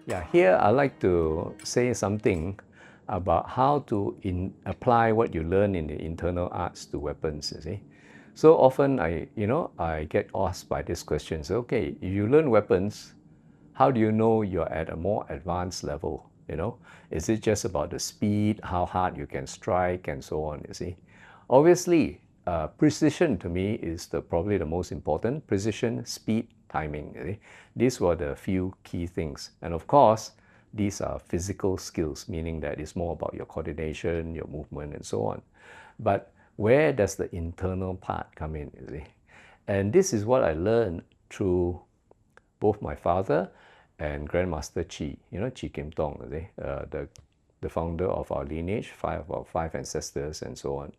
Yeah, here I'd like to say something about how to apply what you learn in the internal arts to weapons, you see. So often I get asked by this question, so, okay, if you learn weapons, how do you know you're at a more advanced level, Is it just about the speed, how hard you can strike, and so on, you see? Obviously, precision to me is probably the most important. Precision, speed, timing. You see? These were the few key things. And of course, these are physical skills, meaning that it's more about your coordination, your movement, and so on. But where does the internal part come in, you see? And this is what I learned through both my father and Grandmaster Chi, Chi Kim Tong, the founder of our lineage, five ancestors, and so on.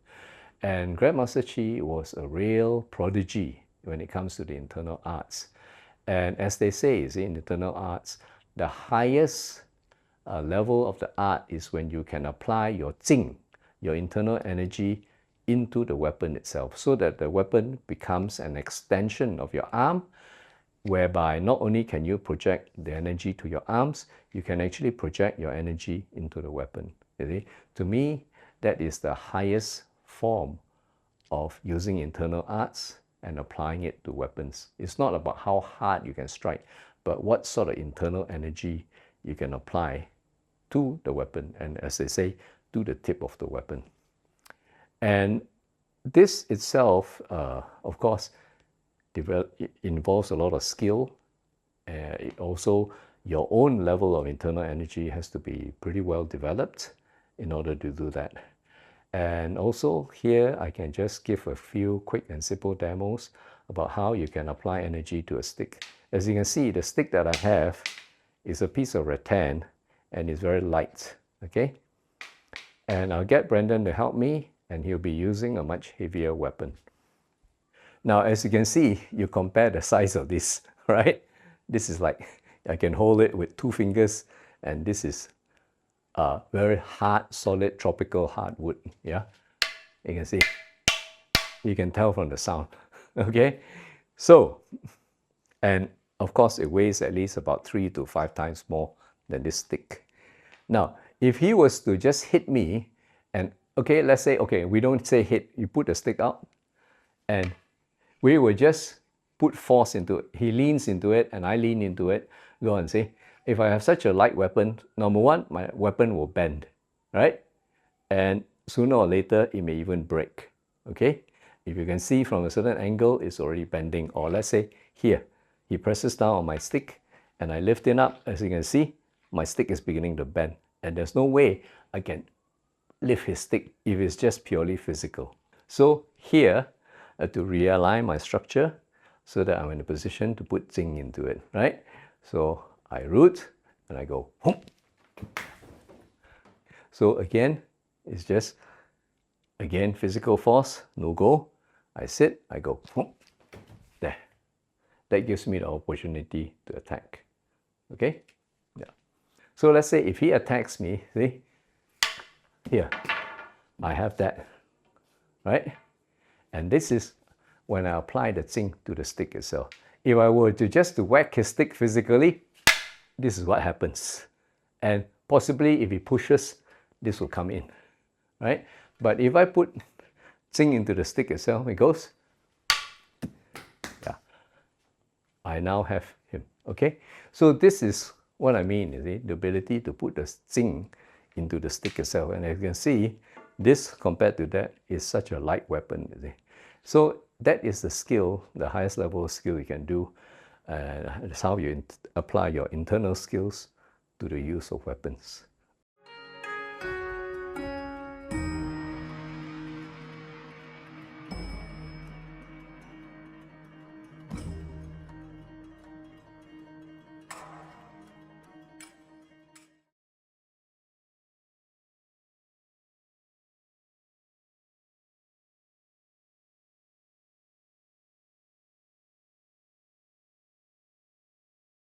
And Grandmaster Chi was a real prodigy when it comes to the internal arts. And as they say, in internal arts, the highest level of the art is when you can apply your Jing, your internal energy, into the weapon itself, so that the weapon becomes an extension of your arm, whereby not only can you project the energy to your arms, you can actually project your energy into the weapon. To me, that is the highest form of using internal arts and applying it to weapons. It's not about how hard you can strike, but what sort of internal energy you can apply to the weapon, and as they say, to the tip of the weapon. And this itself, of course, it involves a lot of skill. It also, your own level of internal energy has to be pretty well developed in order to do that. And also here, I can just give a few quick and simple demos about how you can apply energy to a stick. As you can see, the stick that I have is a piece of rattan and it's very light, okay? And I'll get Brendan to help me, and he'll be using a much heavier weapon. Now, as you can see, you compare the size of this, right? This is like, I can hold it with 2 fingers, and this is a very hard, solid, tropical hardwood, yeah? You can see, you can tell from the sound, okay? So, and of course, it weighs at least about 3 to 5 times more than this stick. Now, if he was to just hit me, and okay, let's say, okay, we don't say hit, you put the stick out, and we will just put force into it. He leans into it, and I lean into it. Go and see. If I have such a light weapon, number one, my weapon will bend, right? And sooner or later, it may even break, okay? If you can see from a certain angle, it's already bending. Or let's say here, he presses down on my stick, and I lift it up. As you can see, my stick is beginning to bend. And there's no way I can lift his stick if it's just purely physical. So here, to realign my structure so that I'm in a position to put Jing into it, right? So I root and I go, Hong. So again, it's just, again, physical force, no go. I sit, I go, Hong. There. That gives me the opportunity to attack, okay? Yeah. So let's say if he attacks me, see, here, I have that, right? And this is when I apply the Jing to the stick itself. If I were to just whack his stick physically, this is what happens. And possibly if he pushes, this will come in, right? But if I put Jing into the stick itself, it goes, yeah, I now have him, okay? So this is what I mean, you see, the ability to put the Jing into the stick itself. And as you can see, this compared to that is such a light weapon, you see. So that is the skill, the highest level of skill you can do. That's how you apply your internal skills to the use of weapons.